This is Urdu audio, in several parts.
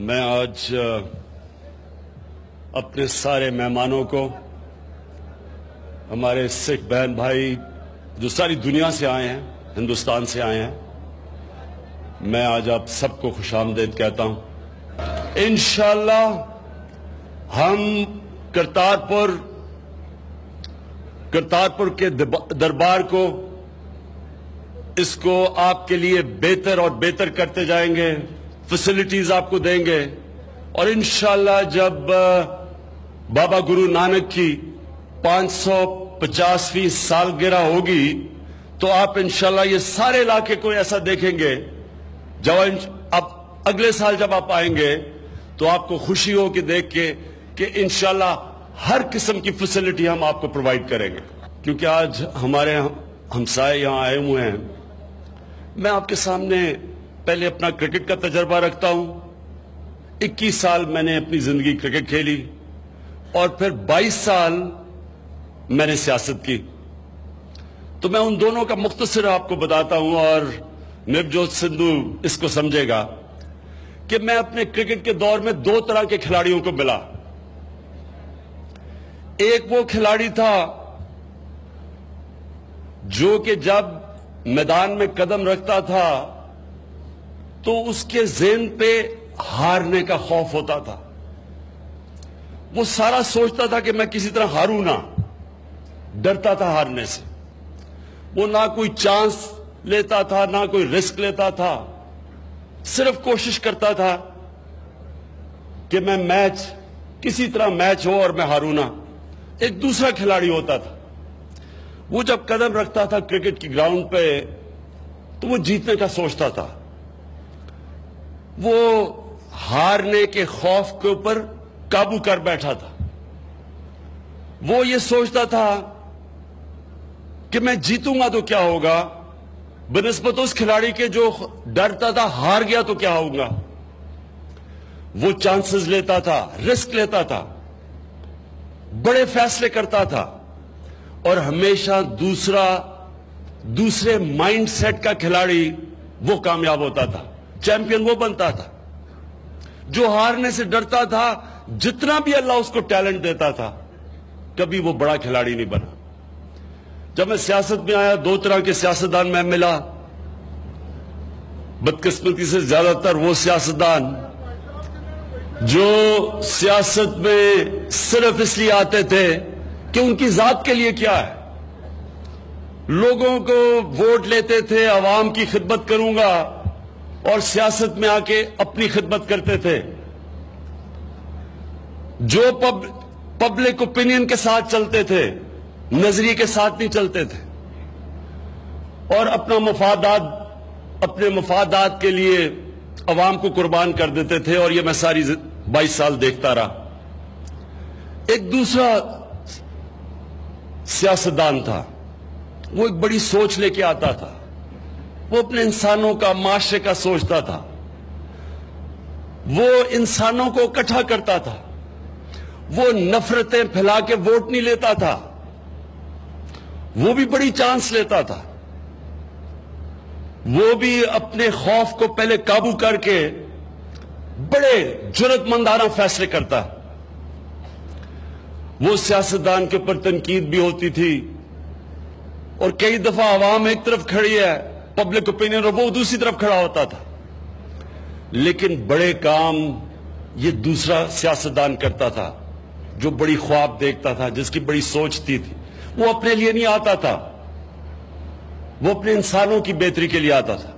میں آج اپنے سارے مہمانوں کو، ہمارے سکھ بہن بھائی جو ساری دنیا سے آئے ہیں، ہندوستان سے آئے ہیں، میں آج آپ سب کو خوش آمدید کہتا ہوں۔ انشاءاللہ ہم کرتارپور کے دربار کو، اس کو آپ کے لیے بہتر اور بہتر کرتے جائیں گے، فیسلٹیز آپ کو دیں گے، اور انشاءاللہ جب بابا گرو نانک کی 550ویں سالگرہ ہوگی تو آپ انشاءاللہ یہ سارے علاقے کو ایسا دیکھیں گے۔ اب اگلے سال جب آپ آئیں گے تو آپ کو خوشی ہو کہ دیکھ کے کہ انشاءاللہ ہر قسم کی فیسلٹی ہم آپ کو پرووائڈ کریں گے، کیونکہ آج ہمارے ہمسائے یہاں آئے ہوئے ہیں۔ میں آپ کے سامنے پہلے اپنا کرکٹ کا تجربہ رکھتا ہوں۔ 21 سال میں نے اپنی زندگی کرکٹ کھیلی اور پھر 22 سال میں نے سیاست کی، تو میں ان دونوں کا مختصر آپ کو بتاتا ہوں، اور نوجوت سندھو اس کو سمجھے گا کہ میں اپنے کرکٹ کے دور میں 2 طرح کے کھلاڑیوں کو ملا۔ ایک وہ کھلاڑی تھا جو کہ جب میدان میں قدم رکھتا تھا تو اس کے ذہن پہ ہارنے کا خوف ہوتا تھا۔ وہ سارا سوچتا تھا کہ میں کسی طرح ہاروں نہ، ڈرتا تھا ہارنے سے۔ وہ نہ کوئی چانس لیتا تھا، نہ کوئی رسک لیتا تھا، صرف کوشش کرتا تھا کہ میں کسی طرح میچ ہو اور میں ہاروں نہ۔ ایک دوسرا کھلاڑی ہوتا تھا، وہ جب قدم رکھتا تھا کرکٹ کی گراؤنڈ پہ تو وہ جیتنے کا سوچتا تھا۔ وہ ہارنے کے خوف کے اوپر قابو کر بیٹھا تھا۔ وہ یہ سوچتا تھا کہ میں جیتوں گا تو کیا ہوگا، بنسبت اس کھلاڑی کے جو ڈرتا تھا ہار گیا تو کیا ہوگا۔ وہ چانسز لیتا تھا، رسک لیتا تھا، بڑے فیصلے کرتا تھا، اور ہمیشہ دوسرے مائنڈ سیٹ کا کھلاڑی وہ کامیاب ہوتا تھا، چیمپئن وہ بنتا تھا۔ جو ہارنے سے ڈرتا تھا، جتنا بھی اللہ اس کو ٹیلنٹ دیتا تھا، کبھی وہ بڑا کھلاڑی نہیں بنا۔ جب میں سیاست میں آیا 2 طرح کے سیاستدان میں ملا۔ بدقسمتی سے زیادہ تر وہ سیاستدان جو سیاست میں صرف اس لیے آتے تھے کہ ان کی ذات کے لیے کیا ہے، لوگوں کو ووٹ لیتے تھے، عوام کی خدمت کروں گا، اور سیاست میں آ کے اپنی خدمت کرتے تھے۔ جو پبلک اوپینین کے ساتھ چلتے تھے، نظریے کے ساتھ نہیں چلتے تھے، اور اپنے مفادات کے لیے عوام کو قربان کر دیتے تھے، اور یہ میں ساری 22 سال دیکھتا رہا۔ ایک دوسرا سیاستدان تھا، وہ ایک بڑی سوچ لے کے آتا تھا، وہ اپنے انسانوں کا، معاشرے کا سوچتا تھا، وہ انسانوں کو اکٹھا کرتا تھا، وہ نفرتیں پھیلا کے ووٹ نہیں لیتا تھا، وہ بھی بڑی چانس لیتا تھا، وہ بھی اپنے خوف کو پہلے قابو کر کے بڑے جرأت مندانہ فیصلے کرتا۔ وہ سیاستدان کے اوپر تنقید بھی ہوتی تھی، اور کئی دفعہ عوام ایک طرف کھڑی ہے، پبلک اوپینین، اور وہ دوسری طرف کھڑا ہوتا تھا، لیکن بڑے کام یہ دوسرا سیاستدان کرتا تھا، جو بڑی خواب دیکھتا تھا، جس کی بڑی سوچ تھی۔ وہ اپنے لیے نہیں آتا تھا، وہ اپنے انسانوں کی بہتری کے لیے آتا تھا۔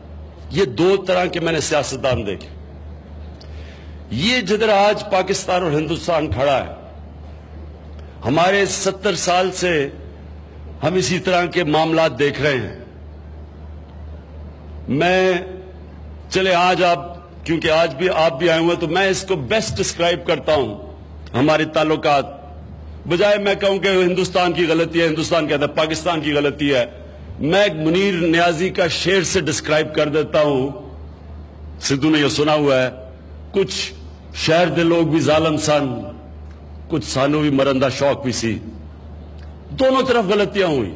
یہ 2 طرح کے میں نے سیاستدان دیکھے۔ یہ جدھر آج پاکستان اور ہندوستان کھڑا ہے، ہمارے 70 سال سے ہم اسی طرح کے معاملات دیکھ رہے ہیں۔ چلے آج کیونکہ آج بھی آپ بھی آئے ہوئے، تو میں اس کو بیسٹ ڈسکرائب کرتا ہوں ہمارے تعلقات، بجائے میں کہوں کہ ہندوستان کی غلطی ہے، ہندوستان کہتا ہے پاکستان کی غلطی ہے، میں ایک منیر نیازی کا شعر سے ڈسکرائب کر دیتا ہوں۔ سدھو نے یہ سنا ہوا ہے، کچھ شہر دے لوگ بھی ظالم سن، کچھ سانو بھی مرندہ شوق بھی سی۔ دونوں طرف غلطیاں ہوئی،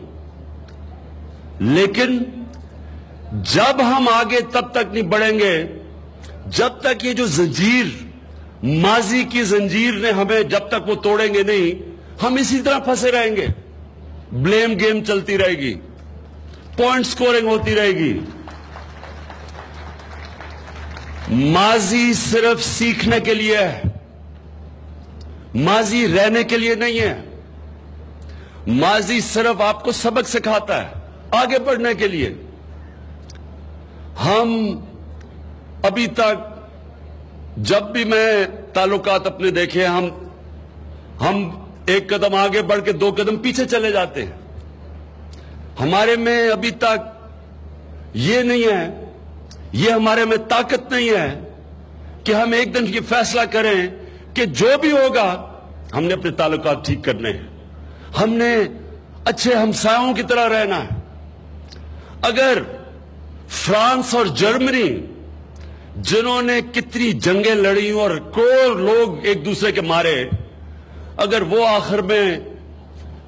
لیکن جب ہم آگے تب تک نہیں بڑھیں گے جب تک یہ جو زنجیر ماضی کی زنجیر نے ہمیں جب تک وہ توڑیں گے نہیں، ہم اسی طرح پھنسے رہیں گے. بلیم گیم چلتی رہے گی، پوائنٹ سکورنگ ہوتی رہے گی. ماضی صرف سیکھنے کے لیے ہے، ماضی رہنے کے لیے نہیں ہے. ماضی صرف آپ کو سبق سکھاتا ہے آگے بڑھنے کے لیے. ہم ابھی تک جب بھی میں تعلقات اپنے دیکھے، ہم ایک قدم آگے بڑھ کے 2 قدم پیچھے چلے جاتے ہیں. ہمارے میں ابھی تک یہ نہیں ہے، یہ ہمارے میں طاقت نہیں ہے کہ ہم ایک دن یہ فیصلہ کریں کہ جو بھی ہوگا ہم نے اپنے تعلقات ٹھیک کرنے ہیں، ہم نے اچھے ہمسایوں کی طرح رہنا ہے. اگر فرانس اور جرمنی جنہوں نے کتنی جنگیں لڑی اور کروڑ لوگ ایک دوسرے کے مارے، اگر وہ آخر میں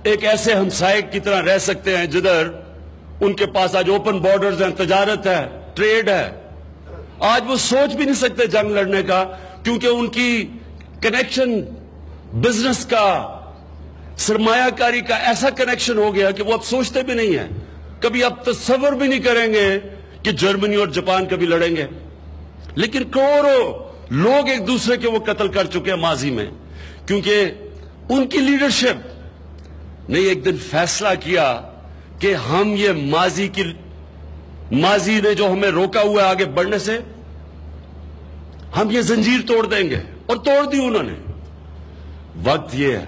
ایک ایسے ہمسائے کی طرح رہ سکتے ہیں جدھر ان کے پاس آج اوپن بارڈرز ہیں، تجارت ہے، ٹریڈ ہے، آج وہ سوچ بھی نہیں سکتے جنگ لڑنے کا، کیونکہ ان کی کنیکشن بزنس کا، سرمایہ کاری کا ایسا کنیکشن ہو گیا کہ وہ اب سوچتے بھی نہیں ہیں، کبھی اب تصور بھی نہیں کریں گے کہ جرمنی اور جاپان کبھی لڑیں گے. لیکن کروڑوں لوگ ایک دوسرے کے وہ قتل کر چکے ہیں ماضی میں، کیونکہ ان کی لیڈرشپ نے ایک دن فیصلہ کیا کہ ہم یہ ماضی نے جو ہمیں روکا ہوا ہے آگے بڑھنے سے، ہم یہ زنجیر توڑ دیں گے، اور توڑ دی انہوں نے. وقت یہ ہے،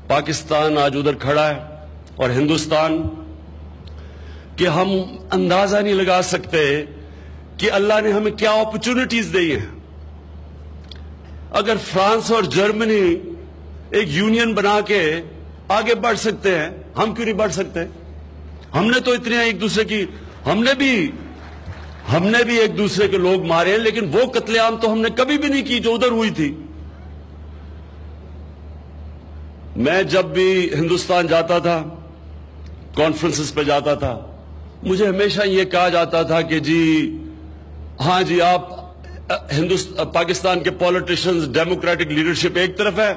پاکستان آج ادھر کھڑا ہے اور ہندوستان، کہ ہم اندازہ نہیں لگا سکتے کہ اللہ نے ہمیں کیا اپرچونٹیز دی ہیں. اگر فرانس اور جرمنی ایک یونین بنا کے آگے بڑھ سکتے ہیں، ہم کیوں نہیں بڑھ سکتے؟ ہم نے تو اتنے ایک دوسرے کی، ہم نے بھی ایک دوسرے کے لوگ مارے ہیں، لیکن وہ قتل عام تو ہم نے کبھی بھی نہیں کی جو ادھر ہوئی تھی. میں جب بھی ہندوستان جاتا تھا، کانفرنسز پہ جاتا تھا، مجھے ہمیشہ یہ کہا جاتا تھا کہ جی ہاں جی، آپ پاکستان کے پولیٹیشنز، ڈیموکریٹک لیڈرشپ ایک طرف ہے،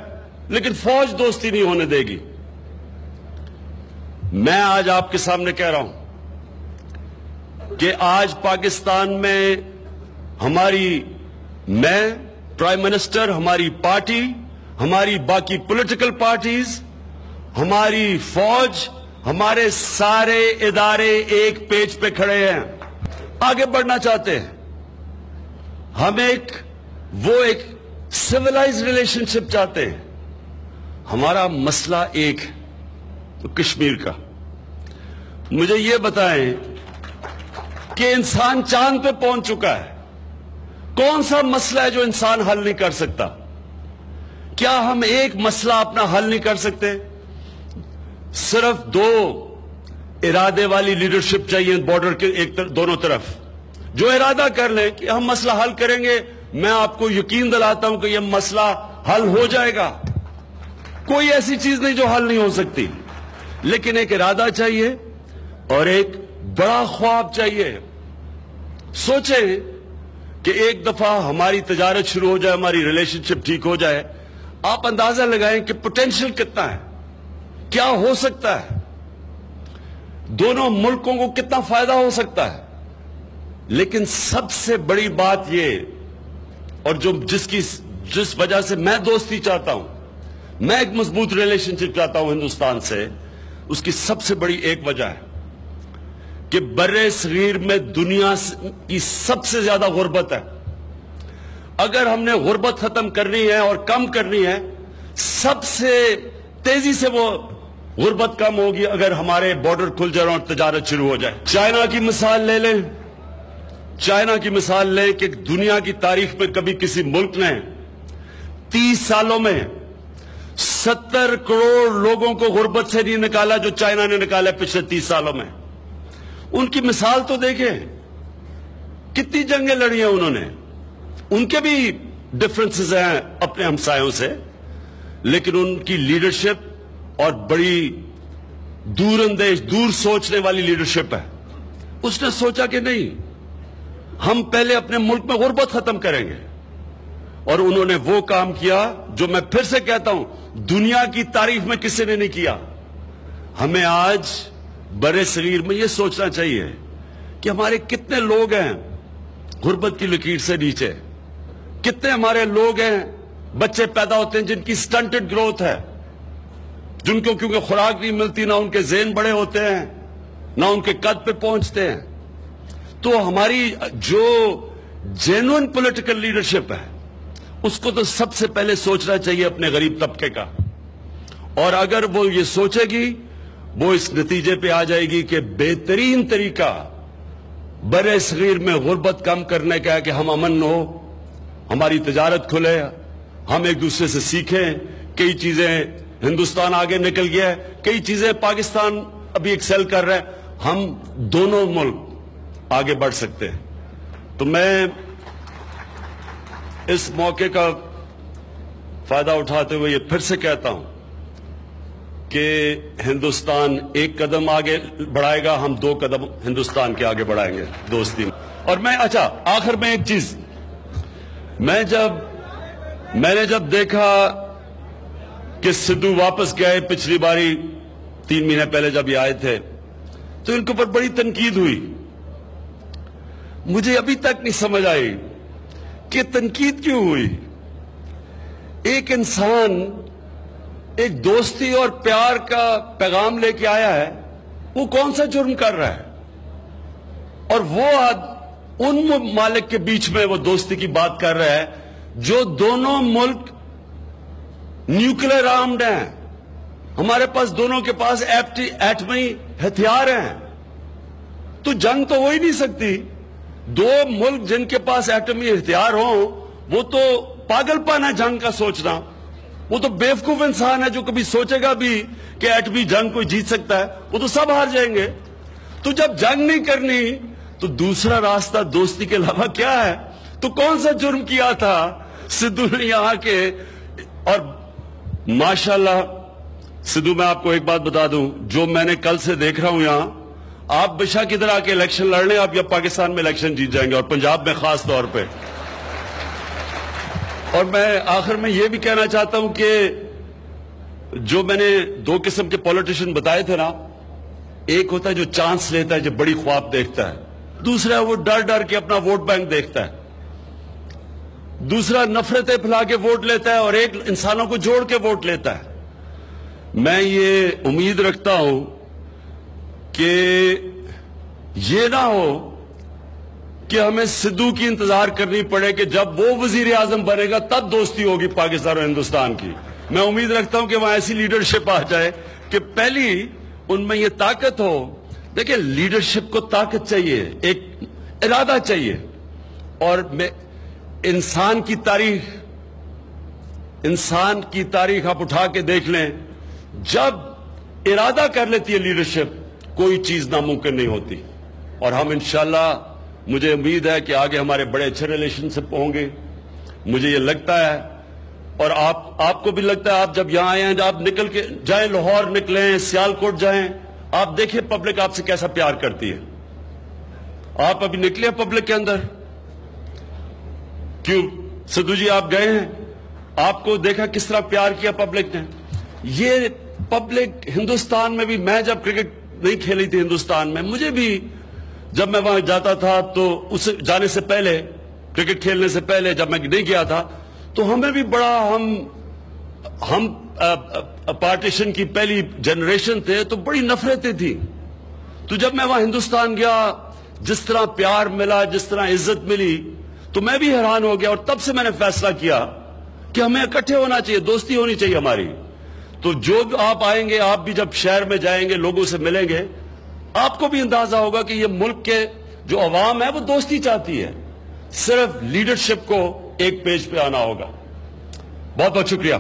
لیکن فوج دوستی نہیں ہونے دے گی. میں آج آپ کے سامنے کہہ رہا ہوں کہ آج پاکستان میں میں پرائم منسٹر، ہماری پارٹی، ہماری باقی پولیٹیکل پارٹیز، ہماری فوج، ہمارے سارے ادارے ایک پیج پہ کھڑے ہیں، آگے بڑھنا چاہتے ہیں. ہم ایک سیولائز ریلیشن شپ چاہتے ہیں. ہمارا مسئلہ ایک ہے، تو کشمیر کا. مجھے یہ بتائیں کہ انسان چاند پہ پہنچ چکا ہے، کون سا مسئلہ ہے جو انسان حل نہیں کر سکتا؟ کیا ہم ایک مسئلہ اپنا حل نہیں کر سکتے؟ صرف 2 ارادے والی لیڈرشپ چاہیے بارڈر کے دونوں طرف، جو ارادہ کر لیں کہ ہم مسئلہ حل کریں گے. میں آپ کو یقین دلاتا ہوں کہ یہ مسئلہ حل ہو جائے گا. کوئی ایسی چیز نہیں جو حل نہیں ہو سکتی، لیکن ایک ارادہ چاہیے اور ایک بڑا خواب چاہیے. سوچیں کہ ایک دفعہ ہماری تجارت شروع ہو جائے، ہماری ریلیشن شپ ٹھیک ہو جائے، آپ اندازہ لگائیں کہ پوٹینشل کتنا ہے، کیا ہو سکتا ہے، دونوں ملکوں کو کتنا فائدہ ہو سکتا ہے. لیکن سب سے بڑی بات یہ، اور جس وجہ سے میں دوستی چاہتا ہوں، میں ایک مضبوط ریلیشن شپ چاہتا ہوں ہندوستان سے، اس کی سب سے بڑی ایک وجہ ہے کہ برِ صغیر میں دنیا کی سب سے زیادہ غربت ہے. اگر ہم نے غربت ختم کرنی ہے اور کم کرنی ہے، سب سے تیزی سے وہ غربت کم ہوگی اگر ہمارے بارڈر کھل جائیں اور تجارت شروع ہو جائے. چائنا کی مثال لے لیں، چائنا کی مثال لیں کہ دنیا کی تاریخ میں کبھی کسی ملک نے 30 سالوں میں 70 کروڑ لوگوں کو غربت سے نہیں نکالا جو چائنا نے نکالا پچھلے 30 سالوں میں. ان کی مثال تو دیکھیں، کتنی جنگیں لڑی ہیں انہوں نے. ان کے بھی ڈفرنسز ہیں اپنے ہمسایوں سے، لیکن ان کی لیڈرشپ اور بڑی دور اندیش، دور سوچنے والی لیڈرشپ ہے. اس نے سوچا کہ نہیں، ہم پہلے اپنے ملک میں غربت ختم کریں گے، اور انہوں نے وہ کام کیا جو میں پھر سے کہتا ہوں دنیا کی تاریخ میں کسی نے نہیں کیا. ہمیں آج برے صغیر میں یہ سوچنا چاہیے کہ ہمارے کتنے لوگ ہیں غربت کی لکیر سے نیچے, کتنے ہمارے لوگ ہیں بچے پیدا ہوتے ہیں جن کی سٹنٹڈ گروتھ ہے, جن کو کیونکہ خوراک نہیں ملتی, نہ ان کے ذہن بڑے ہوتے ہیں نہ ان کے قد پہ پہنچتے ہیں. تو ہماری جو جینوئن پولیٹیکل لیڈرشپ ہے اس کو تو سب سے پہلے سوچنا چاہیے اپنے غریب طبقے کا, اور اگر وہ یہ سوچے گی وہ اس نتیجے پہ آ جائے گی کہ بہترین طریقہ برے صغیر میں غربت کم کرنے کا ہے کہ ہم امن ہو, ہماری تجارت کھلے, ہم ایک دوسرے سے سیکھیں. کئی چیزیں ہندوستان آگے نکل گیا ہے, کئی چیزیں پاکستان ابھی ایکسل کر رہے ہیں, ہم دونوں ملک آگے بڑھ سکتے ہیں. تو میں اس موقع کا فائدہ اٹھاتے ہوئے یہ پھر سے کہتا ہوں کہ ہندوستان ایک قدم آگے بڑھائے گا, ہم 2 قدم ہندوستان کے آگے بڑھائیں گے دوستی میں. اور میں آخر میں ایک چیز, میں نے جب دیکھا کہ سدھو واپس گئے پچھلی باری 3 مہینے پہلے جب یہ آئے تھے تو ان کے اوپر بڑی تنقید ہوئی. مجھے ابھی تک نہیں سمجھ آئی کہ تنقید کیوں ہوئی. ایک انسان ایک دوستی اور پیار کا پیغام لے کے آیا ہے, وہ کون سا جرم کر رہا ہے؟ اور وہ ان ممالک کے بیچ میں وہ دوستی کی بات کر رہا ہے جو دونوں ملک نیوکلیر آرمڈ ہیں. ہمارے پاس دونوں کے پاس ایٹمی ہتھیار ہیں, تو جنگ تو ہو ہی نہیں سکتی. 2 ملک جن کے پاس ایٹمی ہتھیار ہوں وہ تو پاگل پن ہے جنگ کا سوچنا. وہ تو بیوقوف انسان ہے جو کبھی سوچے گا بھی کہ ایٹمی جنگ کوئی جیت سکتا ہے, وہ تو سب ہار جائیں گے. تو جب جنگ نہیں کرنی تو دوسرا راستہ دوستی کے علاوہ کیا ہے؟ تو کون سا جرم کیا تھا سدھو نے یہاں کے؟ اور ماشاءاللہ سدھو, میں آپ کو ایک بات بتا دوں, جو میں نے کل سے دیکھ رہا ہوں یہاں, آپ بشک ادھر آ کے الیکشن لڑ لیں, آپ یا پاکستان میں الیکشن جیت جائیں گے, اور پنجاب میں خاص طور پہ. اور میں آخر میں یہ بھی کہنا چاہتا ہوں کہ جو میں نے 2 قسم کے پولیٹیشن بتائے تھے نا, ایک ہوتا ہے جو چانس لیتا ہے, جو بڑی خواب دیکھتا ہے. دوسرا وہ ڈر ڈر کے اپنا ووٹ بینک دیکھتا ہے. دوسرا نفرتیں پھیلا کے ووٹ لیتا ہے, اور ایک انسانوں کو جوڑ کے ووٹ لیتا ہے. میں یہ امید رکھتا ہوں کہ یہ نہ ہو کہ ہمیں سدھو کی انتظار کرنی پڑے کہ جب وہ وزیر اعظم بنے گا تب دوستی ہوگی پاکستان اور ہندوستان کی. میں امید رکھتا ہوں کہ وہاں ایسی لیڈرشپ آ جائے کہ پہلی ان میں یہ طاقت ہو. دیکھیں, لیڈرشپ کو طاقت چاہیے, ایک ارادہ چاہیے. اور انسان کی تاریخ آپ اٹھا کے دیکھ لیں, جب ارادہ کر لیتی ہے لیڈرشپ, کوئی چیز ناممکن نہیں ہوتی. اور ہم انشاءاللہ, مجھے امید ہے کہ آگے ہمارے بڑے اچھے ریلیشن شپ ہوں گے. مجھے یہ لگتا ہے, اور آپ کو بھی لگتا ہے, آپ جب یہاں آئے ہیں, جب آپ نکل کے جائیں, لاہور نکلیں, سیالکوٹ جائیں, آپ دیکھیں پبلک آپ سے کیسا پیار کرتی ہے. آپ ابھی نکلے پبلک کے اندر, کیوں سدھو جی آپ گئے ہیں, آپ کو دیکھا کس طرح پیار کیا پبلک نے. یہ پبلک ہندوستان میں بھی, میں جب کرکٹ نہیں کھیلی تھی ہندوستان میں, مجھے بھی جب میں وہاں جاتا تھا تو اس جانے سے پہلے, کرکٹ کھیلنے سے پہلے جب میں نہیں گیا تھا, تو ہمیں بھی بڑا, ہم پارٹیشن کی پہلی جنریشن تھے, تو بڑی نفرتیں تھیں. تو جب میں وہاں ہندوستان گیا, جس طرح پیار ملا, جس طرح عزت ملی, تو میں بھی حیران ہو گیا. اور تب سے میں نے فیصلہ کیا کہ ہمیں اکٹھے ہونا چاہیے, دوستی ہونی چاہیے ہماری. تو جو آپ آئیں گے, آپ بھی جب شہر میں جائیں گے, لوگوں سے ملیں گے, آپ کو بھی اندازہ ہوگا کہ یہ ملک کے جو عوام ہے وہ دوستی چاہتی ہے. صرف لیڈرشپ کو ایک پیج پہ آنا ہوگا. بہت بہت شکریہ.